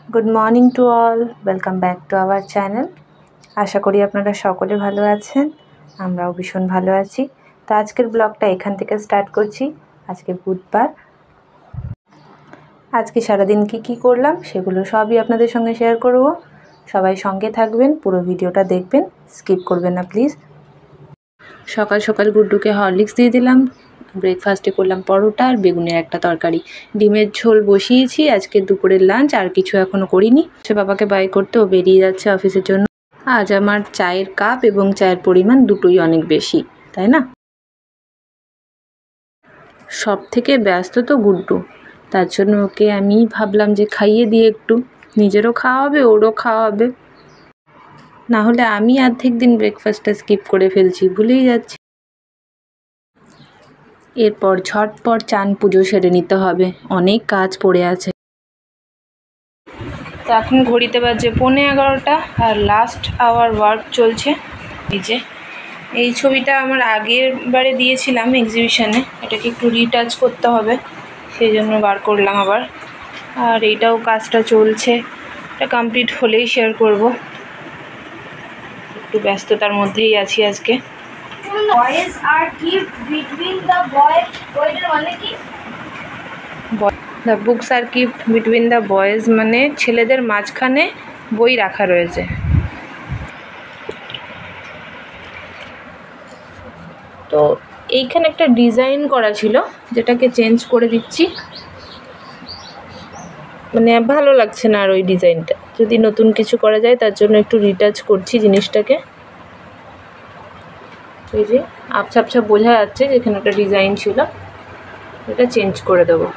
Good morning to all welcome back to our channel. आशा करी आपनारा सकले भालो आछेन, आमराओ भीषण भालो आछि। तो आजकेर ब्लगटा एखान थेके स्टार्ट करछि। आजके बुधबार, आजके सारादिन की करलाम सेगुलो सबई आपनादेर संगे शेयर करब। सबाई संगे थाकबेन, पुरो भिडियोटा देखबेन, स्किप करबेन ना प्लिज। सकाल सकाल गुड्डूके हरलिक्स दिए दिलाम। ब्रेकफास्टे करलाम परोटा और बेगुনের একটা তরকারি, ডিমের ঝোল বসিয়েছি। আজকে দুপুরের লাঞ্চ আর কিছু এখনো করিনি। সে বাবাকে বাই করতে ও বেরিয়ে যাচ্ছে অফিসের জন্য। আজ আমার চায়ের কাপ এবং চায়ের পরিমাণ দুটোই অনেক বেশি, তাই না? সব থেকে ব্যস্ত তো গুড্ডু, তার জন্য ওকে আমি ভাবলাম যে খাইয়ে দিয়ে একটু, নিজেরও খাওয়া হবে ওরও খাওয়া হবে। না হলে আমি অর্ধেক দিন ব্রেকফাস্টটা স্কিপ করে ফেলছি, ভুলেই যাচ্ছি। এরপর ঝটপট চান পুজো সেরে নিতে হবে, অনেক কাজ পড়ে আছে। তো এখন ঘড়িতে বাজে 11:15 আর লাস্ট আওয়ার ওয়ার্ক চলছে। এই যে এই ছবিটা আমার আগের বারে দিয়েছিলাম এক্সিবিশনে, এটাকে একটু রিটাচ করতে হবে, সেই জন্য বার করলাম আবার। আর এইটাও কাজটা চলছে, এটা কমপ্লিট হলেই শেয়ার করব। একটু ব্যস্ততার মধ্যেই আছি আজকে। Boys are kept between the boys. ওইটার মানে কি? The books are kept between the boys মানে ছেলেদের মাঝখানে বই রাখা রয়েছে। তো এইখানে একটা ডিজাইন করা ছিল, যেটাকে চেঞ্জ করে দিচ্ছি। মানে ভালো লাগছে না আর ওই ডিজাইনটা, যদি নতুন কিছু করা যায় তার জন্য একটু রিটাচ করছি জিনিসটাকে। এই যে আবছা আবছা বোঝা যাচ্ছে যেখানে একটা ডিজাইন ছিল, এটা চেঞ্জ করে দেবো।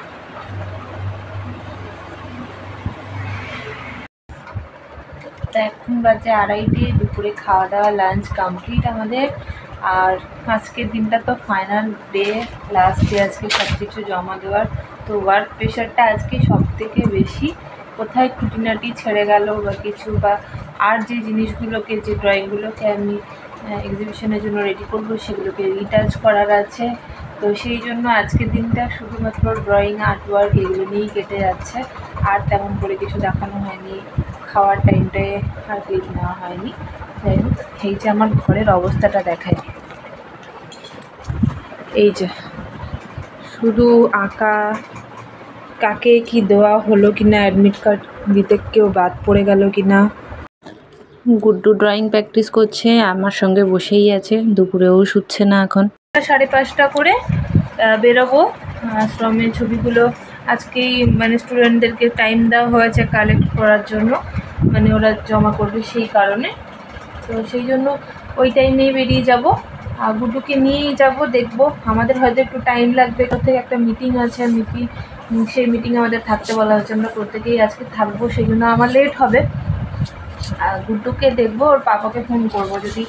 এখন বাজে 2:30, দুপুরে খাওয়া দাওয়া লাঞ্চ কমপ্লিট আমাদের। আর আজকের দিনটা তো ফাইনাল ডে, লাস্ট ডে আজকে সব কিছু জমা দেওয়ার। তো ওয়ার্ক প্রেশারটা আজকে সব থেকে বেশি। কোথায় খুঁটিনাটি ছেড়ে গেল বা কিছু, বা আর যে জিনিসগুলোকে, যে ড্রয়িংগুলোকে আমি এক্সিবিশনের জন্য রেডি করবো সেগুলোকে রিটাচ করার আছে। তো সেই জন্য আজকের দিনটা শুধুমাত্র ড্রয়িং, আর্টওয়ার্ক এগুলো নিয়েই কেটে যাচ্ছে। আর তেমন করে কিছু দেখানো হয়নি, খাওয়ার টাইমটায় আর ক্লিপ নেওয়া হয়নি। যাই হোক, এই যে আমার ঘরের অবস্থাটা দেখায়। এই যে শুধু আঁকা, কাকে কি দেওয়া হলো কি না, অ্যাডমিট কার্ড দিতে কেউ বাদ পড়ে গেল কি না। গুড্ডু ড্রয়িং প্র্যাকটিস করছে, আমার সঙ্গে বসেই আছে, দুপুরেও শুচ্ছে না। এখন 5:30 করে বেরোবো। আশ্রমের ছবিগুলো আজকেই মানে স্টুডেন্টদেরকে টাইম দেওয়া হয়েছে কালেক্ট করার জন্য, মানে ওরা জমা করবে সেই কারণে। তো সেই জন্য ওই টাইমেই বেরিয়ে যাব। আর গুড্ডুকে নিয়েই যাব, দেখব। আমাদের হয়তো একটু টাইম লাগবে, কোথাও একটা মিটিং আছে, সেই মিটিংয়ে আমাদের থাকতে বলা হয়েছে, আমরা প্রত্যেকেই আজকে থাকবো, সেই জন্য আমার লেট হবে। আর গুড্ডুকে দেখবো, ওর পাপাকে ফোন করব, যদি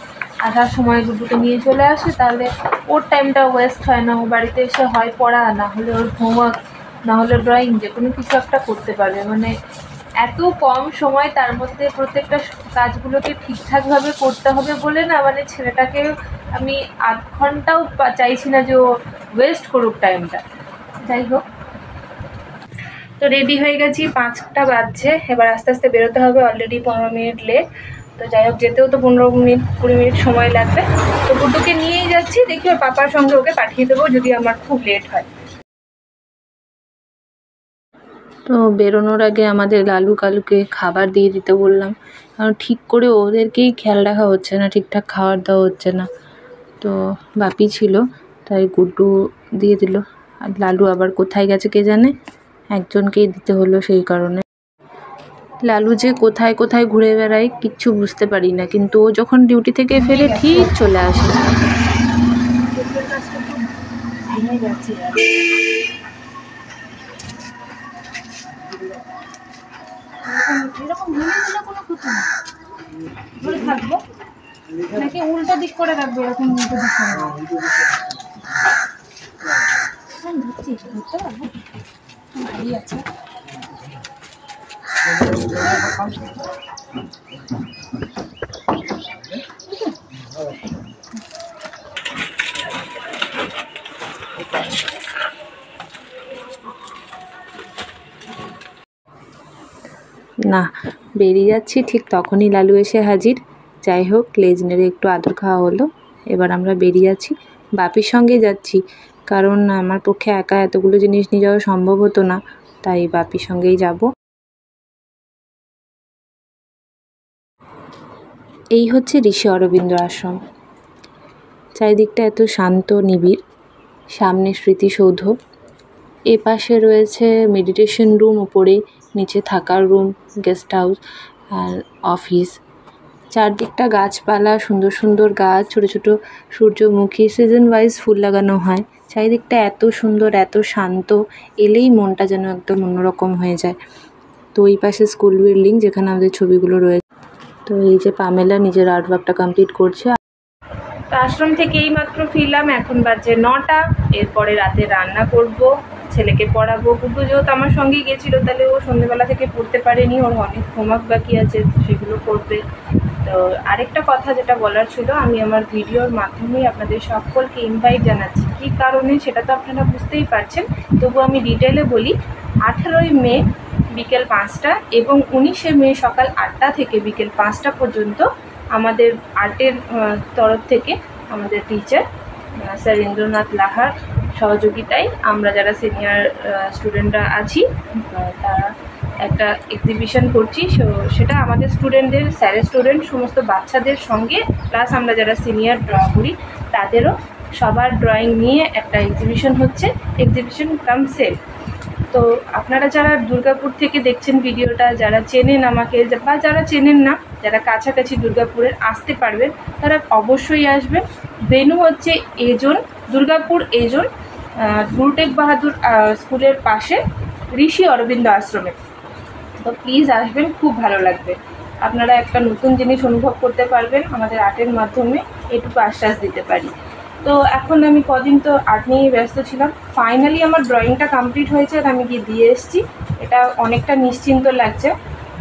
আসার সময় গুড্ডুকে নিয়ে চলে আসে তাহলে ওর টাইমটা ওয়েস্ট হয় না। ও বাড়িতে এসে হয় পড়া, না হলে ওর হোমওয়ার্ক, না হলে ড্রয়িং, যে কোনো কিছু একটা করতে পারবে। মানে এত কম সময়, তার মধ্যে প্রত্যেকটা কাজগুলোকে ঠিকঠাকভাবে করতে হবে বলে না, মানে ছেলেটাকে আমি আধ ঘন্টাও চাইছি না যে ও ওয়েস্ট করুক টাইমটা। যাই হোক, তো রেডি হয়ে গেছি, 5টা বাজছে, এবার আস্তে আস্তে বেরোতে হবে। Already 15 minute late. তো যাই হোক, যেতেও তো 15-20 মিনিট সময় লাগবে। তো গুড্ডুকে নিয়েই যাচ্ছি, দেখি ওর পাপার সঙ্গে ওকে পাঠিয়ে দেবো যদি আমার খুব লেট হয়। তো বেরোনোর আগে আমাদের লালু কালুকে খাবার দিয়ে দিতে বললাম, কারণ ঠিক করে ওদেরকেই খেয়াল রাখা হচ্ছে না, ঠিকঠাক খাবার দেওয়া হচ্ছে না। তো বাপি ছিল, তাই গুড্ডু দিয়ে দিল। আর লালু আবার কোথায় গেছে কে জানে, একজনকেই দিতে হলো সেই কারণে। লালু যে কোথায় কোথায় ঘুরে বেড়ায় কিচ্ছু বুঝতে পারি না, কিন্তু ও যখন ডিউটি থেকে ফেরে ঠিক চলে আসে। এরকম ভেঙে দিলে কোনো ক্ষতি না, ধরে থাকবো নাকি উল্টো দিক করে রাখবো, এরকম উল্টো দিক করে ধরতে পারবো, ভারী আছে। না, বেরিয়ে যাচ্ছি ঠিক তখনই লালু এসে হাজির। যাই হোক, লেজ নেড়ে একটু আদর খাওয়া হলো। এবার আমরা বেরিয়ে যাচ্ছি, বাপির সঙ্গে যাচ্ছি, কারণ আমার পক্ষে একা এতগুলো জিনিস নিয়ে যাওয়া সম্ভব হতো না, তাই বাপির সঙ্গেই যাব। এই হচ্ছে ঋষি অরবিন্দ আশ্রম। চারিদিকটা এত শান্ত নিবিড়, সামনে স্মৃতিসৌধ, এ পাশে রয়েছে মেডিটেশন রুম, উপরে নিচে থাকার রুম, গেস্ট হাউস আর অফিস। চারদিকটা গাছপালা, সুন্দর সুন্দর গাছ, ছোট ছোট সূর্যমুখী, সিজন ওয়াইজ ফুল লাগানো হয়। চারিদিকটা এত সুন্দর, এত শান্ত, এলেই মনটা যেন একদম অন্যরকম হয়ে যায়। তো এই পাশে স্কুল বিল্ডিং, যেখানে আমাদের ছবিগুলো রয়েছে। তো এই যে পামেলা নিজের আর্টওয়ার্কটা কমপ্লিট করছে। তো আশ্রম থেকে এই মাত্র ফিরলাম, এখন বাজে 9টা। এরপরে রাতে রান্না করব, ছেলেকে পড়াবো। গুড্ডু যেহেতু আমার সঙ্গেই গেছিলো, তাহলে ও সন্ধ্যেবেলা থেকে পড়তে পারেনি, ওর অনেক হোমওয়ার্ক বাকি আছে, সেগুলো করবে। তো আরেকটা কথা যেটা বলার ছিল, আমি আমার ভিডিওর মাধ্যমেই আপনাদের সকলকে ইনভাইট জানাচ্ছি। কী কারণে সেটা তো আপনারা বুঝতেই পারছেন, তবু আমি ডিটেলে বলি। 18ই মে বিকেল 5টা এবং 19শে মে সকাল 8টা থেকে বিকেল 5টা পর্যন্ত আমাদের আর্টের তরফ থেকে আমাদের টিচার স্যার ইন্দ্রনাথ লাহার সহযোগিতায় আমরা যারা সিনিয়র স্টুডেন্টরা আছি, তারা একটা এক্সিবিশন করছি। সেটা আমাদের স্টুডেন্টদের, স্যারের স্টুডেন্ট, সমস্ত বাচ্চাদের সঙ্গে, প্লাস আমরা যারা সিনিয়র ড্র করি তাদেরও সবার ড্রয়িং নিয়ে একটা এক্সিবিশন হচ্ছে, এক্সিবিশন কাম সেল। তো আপনারা যারা দুর্গাপুর থেকে দেখছেন ভিডিওটা, যারা চেনেন আমাকে বা যারা চেনেন না, যারা কাছাকাছি দুর্গাপুরের আসতে পারবেন, তারা অবশ্যই আসবেন। ভেন্যু হচ্ছে এজন, দুর্গাপুর এজন, গুরু টেগ বাহাদুর স্কুলের পাশে ঋষি অরবিন্দ আশ্রমে। তো প্লিজ আসবেন, খুব ভালো লাগবে। আপনারা একটা নতুন জিনিস অনুভব করতে পারবেন আমাদের আর্টের মাধ্যমে, এটুকু আশ্বাস দিতে পারি। তো এখন আমি কদিন তো আর্ট নিয়েই ব্যস্ত ছিলাম। ফাইনালি আমার ড্রয়িংটা কমপ্লিট হয়েছে আর আমি গিয়ে দিয়ে এসেছি। এটা অনেকটা নিশ্চিন্ত লাগছে।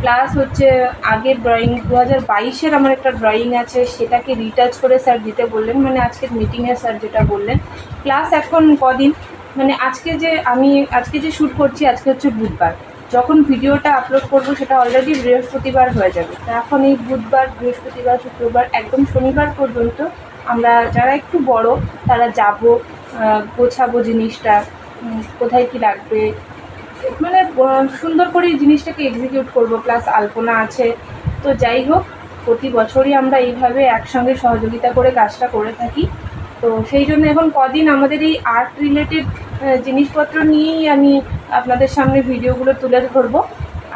প্লাস হচ্ছে আগের ড্রয়িং 2022-এর আমার একটা ড্রয়িং আছে, সেটাকে রিটাচ করে স্যার দিতে বললেন, মানে আজকের মিটিংয়ে স্যার যেটা বললেন। প্লাস এখন কদিন, মানে আজকে যে শ্যুট করছি, আজকে হচ্ছে বুধবার, যখন ভিডিওটা আপলোড করব সেটা অলরেডি বৃহস্পতিবার হয়ে যাবে। তো এখন এই বুধবার, বৃহস্পতিবার, শুক্রবার, একদম শনিবার পর্যন্ত আমরা যারা একটু বড় তারা যাব, গোছাবো জিনিসটা, কোথায় কি লাগবে, মানে সুন্দর করে এই জিনিসটাকে এক্সিকিউট করব। প্লাস আলপনা আছে। তো যাই হোক, প্রতি বছরই আমরা এইভাবে একসঙ্গে সহযোগিতা করে কাজটা করে থাকি। তো সেই জন্য এখন কদিন আমাদের এই আর্ট রিলেটেড জিনিসপত্র নিয়েই আমি আপনাদের সামনে ভিডিওগুলো তুলে ধরবো।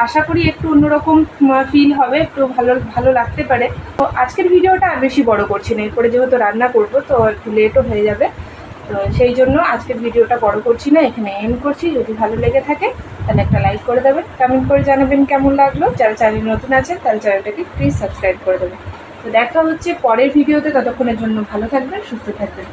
আশা করি একটু অন্যরকম ফিল হবে, একটু ভালো লাগতে পারে। তো আজকের ভিডিওটা আর বেশি বড় করছি না, এরপরে যেহেতু রান্না করব তো একটু লেটও হয়ে যাবে। তো সেই জন্য আজকের ভিডিওটা বড় করছি না, এখানে এন্ড করছি। যদি ভালো লেগে থাকে তাহলে একটা লাইক করে দেবেন, কমেন্ট করে জানাবেন কেমন লাগলো। যারা চ্যানেল নতুন আছেন তারা চ্যানেলটাকে প্লিজ সাবস্ক্রাইব করে দেবেন। তো দেখা হচ্ছে পরের ভিডিওতে, ততক্ষণের জন্য ভালো থাকবেন, সুস্থ থাকবেন।